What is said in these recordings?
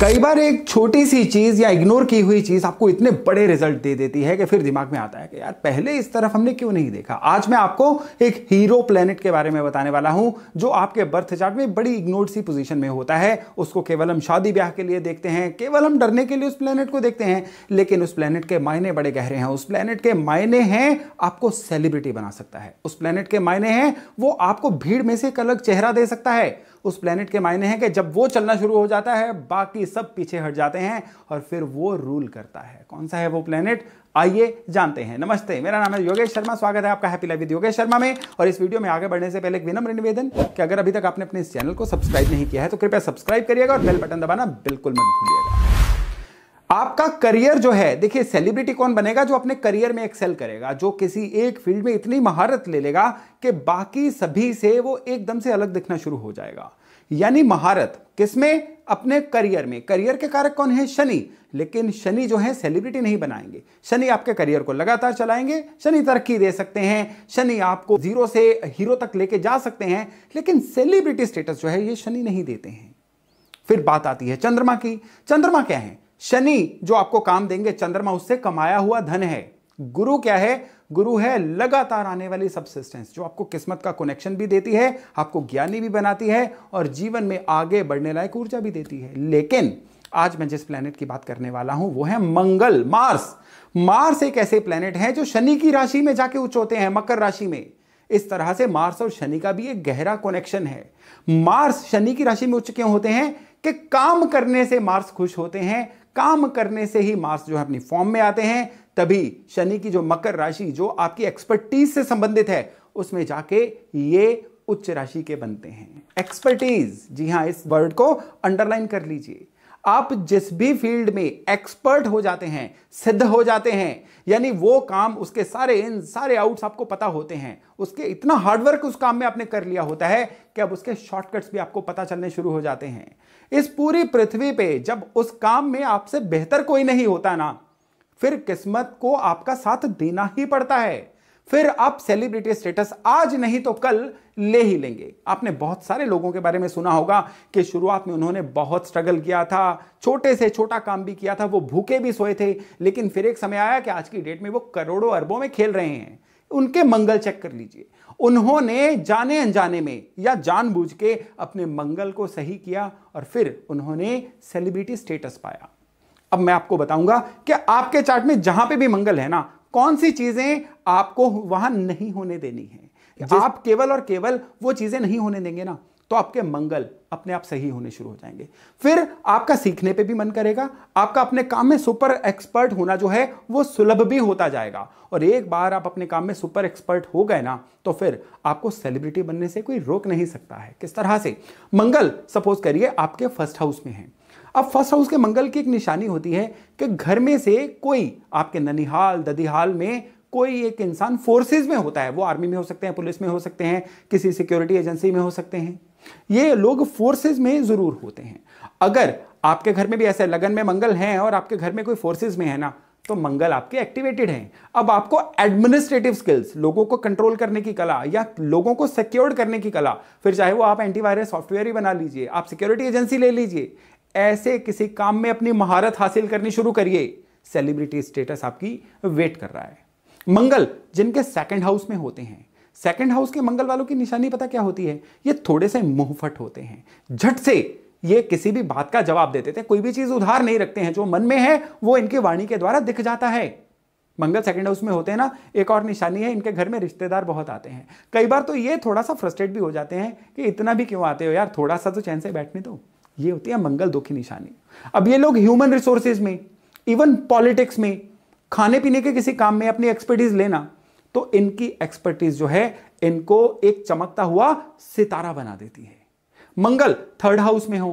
कई बार एक छोटी सी चीज या इग्नोर की हुई चीज आपको इतने बड़े रिजल्ट दे देती है कि फिर दिमाग में आता है कि यार पहले इस तरफ हमने क्यों नहीं देखा। आज मैं आपको एक हीरो प्लेनेट के बारे में बताने वाला हूं जो आपके बर्थ चार्ट में बड़ी इग्नोर्ड सी पोजीशन में होता है। उसको केवल हम शादी ब्याह के लिए देखते हैं, केवल हम डरने के लिए उस प्लेनेट को देखते हैं, लेकिन उस प्लेनेट के मायने बड़े गहरे हैं। उस प्लेनेट के मायने हैं आपको सेलिब्रिटी बना सकता है। उस प्लेनेट के मायने हैं वो आपको भीड़ में से एक अलग चेहरा दे सकता है। उस प्लेनेट के मायने हैं कि जब वो चलना शुरू हो जाता है बाकी सब पीछे हट जाते हैं और फिर वो रूल करता है। कौन सा है वो प्लेनेट, आइए जानते हैं। नमस्ते, मेरा नाम है योगेश शर्मा। स्वागत है आपका happy life with Yogesh Sharma में। और इस वीडियो में आगे बढ़ने से पहले एक विनम्र निवेदन कि अगर अभी तक आपने अपने इस चैनल को सब्सक्राइब नहीं किया है तो कृपया सब्सक्राइब करिएगा और बेल बटन दबाना बिल्कुल मत भूलिएगा। आपका करियर जो है, देखिए सेलिब्रिटी कौन बनेगा, जो अपने करियर में एक्सेल करेगा, जो किसी एक फील्ड में इतनी महारत ले लेगा कि बाकी सभी से वो एकदम से अलग दिखना शुरू हो जाएगा। यानी महारत किसमें, अपने करियर में। करियर के कारक कौन है, शनि। लेकिन शनि जो है सेलिब्रिटी नहीं बनाएंगे। शनि आपके करियर को लगातार चलाएंगे, शनि तरक्की दे सकते हैं, शनि आपको जीरो से हीरो तक लेके जा सकते हैं, लेकिन सेलिब्रिटी स्टेटस जो है ये शनि नहीं देते हैं। फिर बात आती है चंद्रमा की। चंद्रमा क्या है, शनि जो आपको काम देंगे, चंद्रमा उससे कमाया हुआ धन है। गुरु क्या है, गुरु है लगातार आने वाली सबसिस्टेंस, जो आपको किस्मत का कनेक्शन भी देती है, आपको ज्ञानी भी बनाती है और जीवन में आगे बढ़ने लायक ऊर्जा भी देती है। लेकिन आज मैं जिस प्लेनेट की बात करने वाला हूं वो है मंगल, मार्स। मार्स एक ऐसे प्लेनेट है जो शनि की राशि में जाके उच्च होते हैं, मकर राशि में। इस तरह से मार्स और शनि का भी एक गहरा कनेक्शन है। मार्स शनि की राशि में उच्च क्यों होते हैं कि काम करने से मार्स खुश होते हैं, काम करने से ही मार्स जो है अपनी फॉर्म में आते हैं। तभी शनि की जो मकर राशि जो आपकी एक्सपर्टीज से संबंधित है उसमें जाके ये उच्च राशि के बनते हैं। एक्सपर्टीज, जी हां, इस वर्ड को अंडरलाइन कर लीजिए। आप जिस भी फील्ड में एक्सपर्ट हो जाते हैं, सिद्ध हो जाते हैं, यानी वो काम उसके सारे आउट्स आपको पता होते हैं, उसके इतना हार्डवर्क उस काम में आपने कर लिया होता है कि अब उसके शॉर्टकट्स भी आपको पता चलने शुरू हो जाते हैं। इस पूरी पृथ्वी पे जब उस काम में आपसे बेहतर कोई नहीं होता ना, फिर किस्मत को आपका साथ देना ही पड़ता है। फिर आप सेलिब्रिटी स्टेटस आज नहीं तो कल ले ही लेंगे। आपने बहुत सारे लोगों के बारे में सुना होगा कि शुरुआत में उन्होंने बहुत स्ट्रगल किया था, छोटे से छोटा काम भी किया था, वो भूखे भी सोए थे, लेकिन फिर एक समय आया कि आज की डेट में वो करोड़ों अरबों में खेल रहे हैं। उनके मंगल चेक कर लीजिए। उन्होंने जाने अनजाने में या जानबूझ के अपने मंगल को सही किया और फिर उन्होंने सेलिब्रिटी स्टेटस पाया। अब मैं आपको बताऊंगा कि आपके चार्ट में जहां पे भी मंगल है ना, कौन सी चीजें आपको वहां नहीं होने देनी है। आप केवल और केवल वो चीजें नहीं होने देंगे ना, तो आपके मंगल अपने आप सही होने शुरू हो जाएंगे। फिर आपका सीखने पे भी मन करेगा, आपका अपने काम में सुपर एक्सपर्ट होना जो है वो सुलभ भी होता जाएगा। और एक बार आप अपने काम में सुपर एक्सपर्ट हो गए ना, तो फिर आपको सेलिब्रिटी बनने से कोई रोक नहीं सकता है। किस तरह से, मंगल सपोज करिए आपके फर्स्ट हाउस में है। अब फर्स्ट हाउस के मंगल की एक निशानी होती है कि घर में से कोई आपके ननिहाल ददिहाल में कोई एक इंसान फोर्सेस में होता है। वो आर्मी में हो सकते हैं, पुलिस में हो सकते हैं, किसी सिक्योरिटी एजेंसी में हो सकते हैं। ये लोग फोर्सेस में जरूर होते हैं। अगर आपके घर में भी ऐसे लगन में मंगल हैं और आपके घर में कोई फोर्सेस में है ना, तो मंगल आपके एक्टिवेटेड हैं। अब आपको एडमिनिस्ट्रेटिव स्किल्स, लोगों को कंट्रोल करने की कला या लोगों को सिक्योर करने की कला, फिर चाहे वो आप एंटीवायरस सॉफ्टवेयर ही बना लीजिए, आप सिक्योरिटी एजेंसी ले लीजिए, ऐसे किसी काम में अपनी महारत हासिल करनी शुरू करिए। सेलिब्रिटी स्टेटस आपकी वेट कर रहा है। मंगल जिनके सेकंड हाउस में होते हैं, सेकंड हाउस के मंगल वालों की निशानी पता क्या होती है, ये थोड़े से मुंहफट होते हैं। झट से ये किसी भी बात का जवाब देते थे, कोई भी चीज उधार नहीं रखते हैं। जो मन में है वो इनकी वाणी के द्वारा दिख जाता है। मंगल सेकंड हाउस में होते हैं ना, एक और निशानी है, इनके घर में रिश्तेदार बहुत आते हैं। कई बार तो ये थोड़ा सा फ्रस्ट्रेट भी हो जाते हैं कि इतना भी क्यों आते हो यार, थोड़ा सा तो चैन से बैठने दो। ये होती है मंगल 2 की निशानी। अब ये लोग ह्यूमन रिसोर्सेज में, इवन पॉलिटिक्स में, खाने पीने के किसी काम में अपनी एक्सपर्टीज लेना, तो इनकी एक्सपर्टीज जो है इनको एक चमकता हुआ सितारा बना देती है। मंगल थर्ड हाउस में हो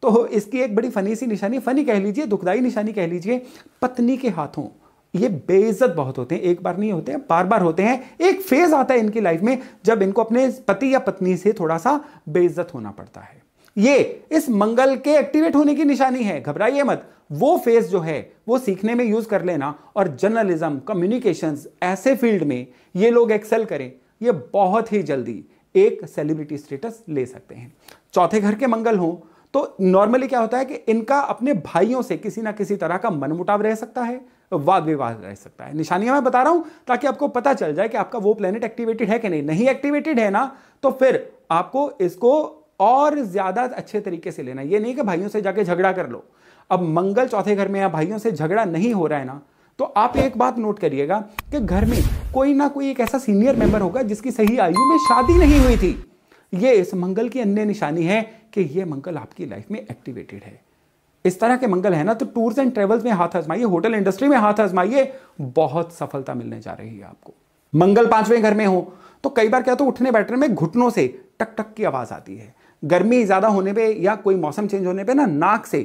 तो इसकी एक बड़ी फनी सी निशानी, फनी कह लीजिए, दुखदाई निशानी कह लीजिए, पत्नी के हाथों ये बेइज्जत बहुत होते हैं। एक बार नहीं होते हैं, बार बार होते हैं। एक फेज आता है इनकी लाइफ में जब इनको अपने पति या पत्नी से थोड़ा सा बेइज्जत होना पड़ता है। ये इस मंगल के एक्टिवेट होने की निशानी है। घबराइए मत, वो फेज जो है वो सीखने में यूज कर लेना और जर्नलिज्म, कम्युनिकेशंस, ऐसे फील्ड में ये लोग एक्सेल करें, ये बहुत ही जल्दी एक सेलिब्रिटी स्टेटस ले सकते हैं। चौथे घर के मंगल हो तो नॉर्मली क्या होता है कि इनका अपने भाइयों से किसी ना किसी तरह का मनमुटाव रह सकता है, वाद विवाद रह सकता है। निशानियां मैं बता रहा हूं ताकि आपको पता चल जाए कि आपका वो प्लेनेट एक्टिवेटेड है कि नहीं। नहीं एक्टिवेटेड है ना, तो फिर आपको इसको और ज्यादा अच्छे तरीके से लेना। ये नहीं कि भाइयों से जाके झगड़ा कर लो। अब मंगल चौथे घर में या भाइयों से झगड़ा नहीं हो रहा है ना, तो आप एक बात नोट करिएगा कि घर में कोई ना कोई एक ऐसा सीनियर मेंबर होगा जिसकी सही आयु में शादी नहीं हुई थी। ये इस मंगल की अन्य निशानी है कि ये मंगल आपकी लाइफ में एक्टिवेटेड है। इस तरह के मंगल है ना, तो टूर्स एंड ट्रेवल्स में हाथ आजमाइए, होटल इंडस्ट्री में हाथ आजमाइए, बहुत सफलता मिलने जा रही है आपको। मंगल 5वें घर में हो तो कई बार क्या तो उठने बैठने में घुटनों से टक टक की आवाज आती है। गर्मी ज्यादा होने पे या कोई मौसम चेंज होने पे ना नाक से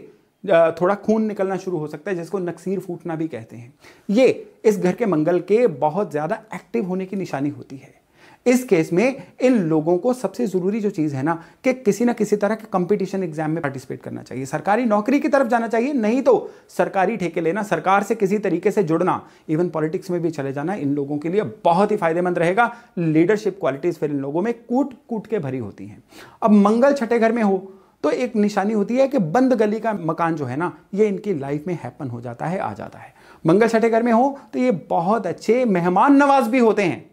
थोड़ा खून निकलना शुरू हो सकता है, जिसको नक्सीर फूटना भी कहते हैं। ये इस घर के मंगल के बहुत ज्यादा एक्टिव होने की निशानी होती है। इस केस में इन लोगों को सबसे जरूरी जो चीज है ना कि किसी ना किसी तरह के कंपटीशन एग्जाम में पार्टिसिपेट करना चाहिए, सरकारी नौकरी की तरफ जाना चाहिए, नहीं तो सरकारी ठेके लेना, सरकार से किसी तरीके से जुड़ना, इवन पॉलिटिक्स में भी चले जाना इन लोगों के लिए बहुत ही फायदेमंद रहेगा। लीडरशिप क्वालिटीज फिर इन लोगों में कूट कूट के भरी होती हैं। अब मंगल छठे घर में हो तो एक निशानी होती है कि बंद गली का मकान जो है ना, ये इनकी लाइफ में हैपन हो जाता है, आ जाता है। मंगल छठे घर में हो तो ये बहुत अच्छे मेहमान नवाज भी होते हैं।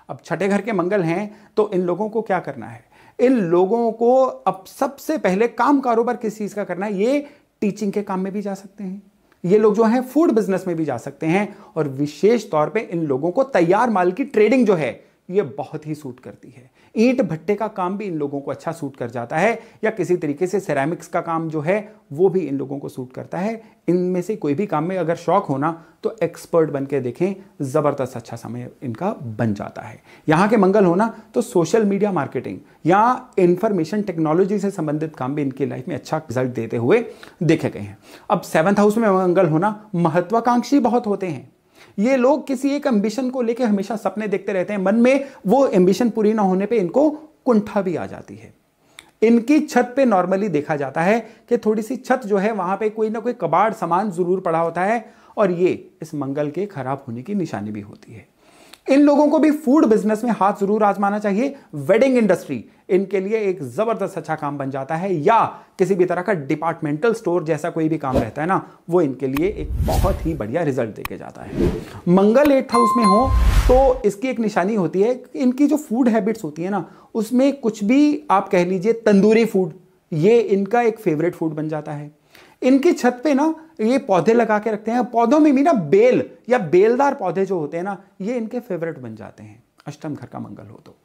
अब छठे घर के मंगल हैं तो इन लोगों को क्या करना है, इन लोगों को अब सबसे पहले काम कारोबार किस चीज का करना है। ये टीचिंग के काम में भी जा सकते हैं, ये लोग जो हैं फूड बिजनेस में भी जा सकते हैं, और विशेष तौर पे इन लोगों को तैयार माल की ट्रेडिंग जो है ये बहुत ही सूट करती है। ईंट भट्टे का काम भी इन लोगों को अच्छा सूट कर जाता है, या किसी तरीके से सेरामिक्स का काम जो है वो भी इन लोगों को सूट करता है। इनमें से कोई भी काम में अगर शौक होना तो एक्सपर्ट बन के देखें, जबरदस्त अच्छा समय इनका बन जाता है। यहाँ के मंगल होना तो सोशल मीडिया मार्केटिंग या इंफॉर्मेशन टेक्नोलॉजी से संबंधित काम भी इनकी लाइफ में अच्छा रिजल्ट देते हुए देखे गए हैं। अब 7th हाउस में मंगल होना, महत्वाकांक्षी बहुत होते हैं ये लोग, किसी एक एम्बिशन को लेकर हमेशा सपने देखते रहते हैं, मन में वो एम्बिशन पूरी ना होने पे इनको कुंठा भी आ जाती है। इनकी छत पे नॉर्मली देखा जाता है कि थोड़ी सी छत जो है वहां पे कोई ना कोई कबाड़ सामान जरूर पड़ा होता है, और ये इस मंगल के खराब होने की निशानी भी होती है। इन लोगों को भी फूड बिजनेस में हाथ जरूर आजमाना चाहिए। वेडिंग इंडस्ट्री इनके लिए एक जबरदस्त अच्छा काम बन जाता है, या किसी भी तरह का डिपार्टमेंटल स्टोर जैसा कोई भी काम रहता है ना, वो इनके लिए एक बहुत ही बढ़िया रिजल्ट देके जाता है। मंगल 8th हाउस में हो तो इसकी एक निशानी होती है, इनकी जो फूड हैबिट्स होती है ना, उसमें कुछ भी आप कह लीजिए तंदूरी फूड, ये इनका एक फेवरेट फूड बन जाता है। इनकी छत पे ना ये पौधे लगा के रखते हैं, पौधों में भी ना बेल या बेलदार पौधे जो होते हैं ना, ये इनके फेवरेट बन जाते हैं। अष्टम घर का मंगल हो तो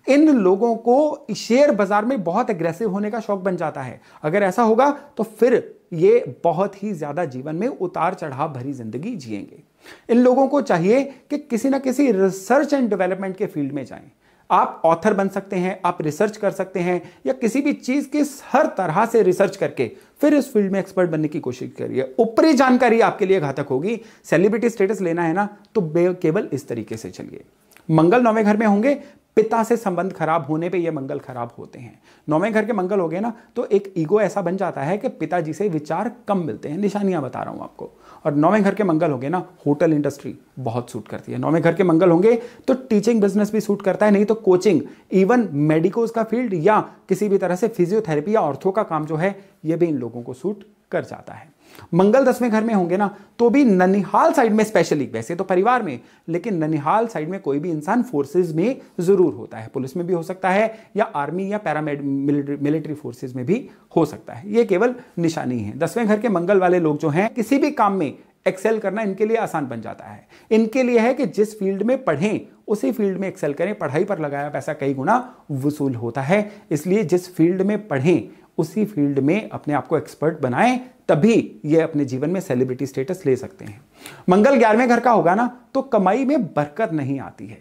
इन लोगों को शेयर बाजार में बहुत एग्रेसिव होने का शौक बन जाता है। अगर ऐसा होगा तो फिर ये बहुत ही ज्यादा जीवन में उतार चढ़ाव भरी जिंदगी जिएंगे। इन लोगों को चाहिए कि किसी ना किसी रिसर्च एंड डेवलपमेंट के फील्ड में जाएं। आप ऑथर बन सकते हैं, आप रिसर्च कर सकते हैं, या किसी भी चीज की हर तरह से रिसर्च करके फिर इस फील्ड में एक्सपर्ट बनने की कोशिश करिए। ऊपरी जानकारी आपके लिए घातक होगी। सेलिब्रिटी स्टेटस लेना है ना तो केवल इस तरीके से चलिए। मंगल 9वें घर में होंगे, पिता से संबंध खराब होने पे ये मंगल खराब होते हैं। 9वें घर के मंगल हो गए ना तो एक ईगो ऐसा बन जाता है कि पिताजी से विचार कम मिलते हैं, निशानियां बता रहा हूं आपको। और 9वें घर के मंगल हो गए ना, होटल इंडस्ट्री बहुत सूट करती है। 9वें घर के मंगल होंगे तो टीचिंग बिजनेस भी सूट करता है, नहीं तो कोचिंग, इवन मेडिकोज का फील्ड या किसी भी तरह से फिजियोथेरेपी या ऑर्थो का काम जो है ये भी इन लोगों को सूट कर जाता है। मंगल 10वें घर में होंगे ना तो भी ननिहाल साइड में, स्पेशली वैसे तो परिवार में, लेकिन ननिहाल साइड में कोई भी इंसान फोर्सेज में जरूर होता है। पुलिस में भी हो सकता है, या आर्मी या मिलिट्री फोर्सेज में भी हो सकता है। ये केवल निशानी है। 10वें घर के मंगल वाले लोग जो हैं, किसी भी काम में एक्सेल करना इनके लिए आसान बन जाता है। इनके लिए है कि जिस फील्ड में पढ़ें उसी फील्ड में एक्सेल करें। पढ़ाई पर लगाया पैसा कई गुना वसूल होता है, इसलिए जिस फील्ड में पढ़ें उसी फील्ड में अपने आप को एक्सपर्ट बनाएं, तभी ये अपने जीवन में सेलिब्रिटी स्टेटस ले सकते हैं। मंगल 11वें घर का होगा ना तो कमाई में बरकत नहीं आती है।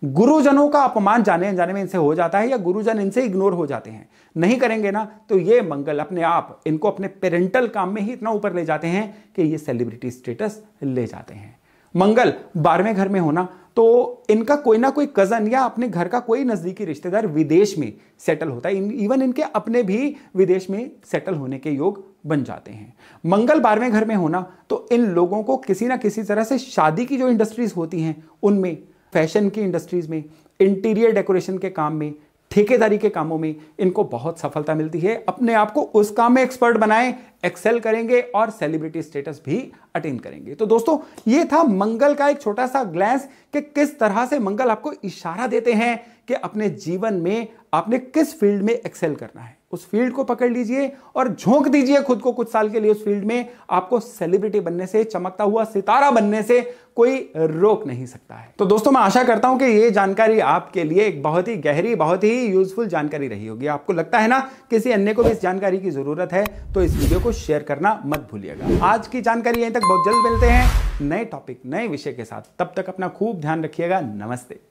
गुरुजनों का अपमान जाने अनजाने में इनसे हो जाता है, या गुरुजन इनसे इग्नोर हो जाते हैं। नहीं करेंगे ना तो ये मंगल अपने आप इनको अपने पेरेंटल काम में ही इतना ऊपर ले जाते हैं कि ये सेलिब्रिटी स्टेटस ले जाते हैं। मंगल 12वें घर में होना तो इनका कोई ना कोई कजन या अपने घर का कोई नजदीकी रिश्तेदार विदेश में सेटल होता है। इवन इनके अपने भी विदेश में सेटल होने के योग बन जाते हैं। मंगल 12वें घर में होना तो इन लोगों को किसी ना किसी तरह से शादी की जो इंडस्ट्रीज होती हैं उनमें, फैशन की इंडस्ट्रीज में, इंटीरियर डेकोरेशन के काम में, ठेकेदारी के कामों में इनको बहुत सफलता मिलती है। अपने आप को उस काम में एक्सपर्ट बनाएं, एक्सेल करेंगे और सेलिब्रिटी स्टेटस भी अटेन करेंगे। तो दोस्तों, ये था मंगल का एक छोटा सा ग्लैंस कि किस तरह से मंगल आपको इशारा देते हैं कि अपने जीवन में आपने किस फील्ड में एक्सेल करना है। उस फील्ड को पकड़ लीजिए और झोंक दीजिए खुद को कुछ साल के लिए उस फील्ड में। आपको सेलिब्रिटी बनने से, चमकता हुआ सितारा बनने से कोई रोक नहीं सकता है। तो दोस्तों, मैं आशा करता हूं कि ये जानकारी आपके लिए एक बहुत ही गहरी, बहुत ही यूजफुल जानकारी रही होगी। आपको लगता है ना किसी अन्य को भी इस जानकारी की जरूरत है, तो इस वीडियो को शेयर करना मत भूलिएगा। आज की जानकारी यहीं तक, बहुत जल्द मिलते हैं नए टॉपिक, नए विषय के साथ। तब तक अपना खूब ध्यान रखिएगा। नमस्ते।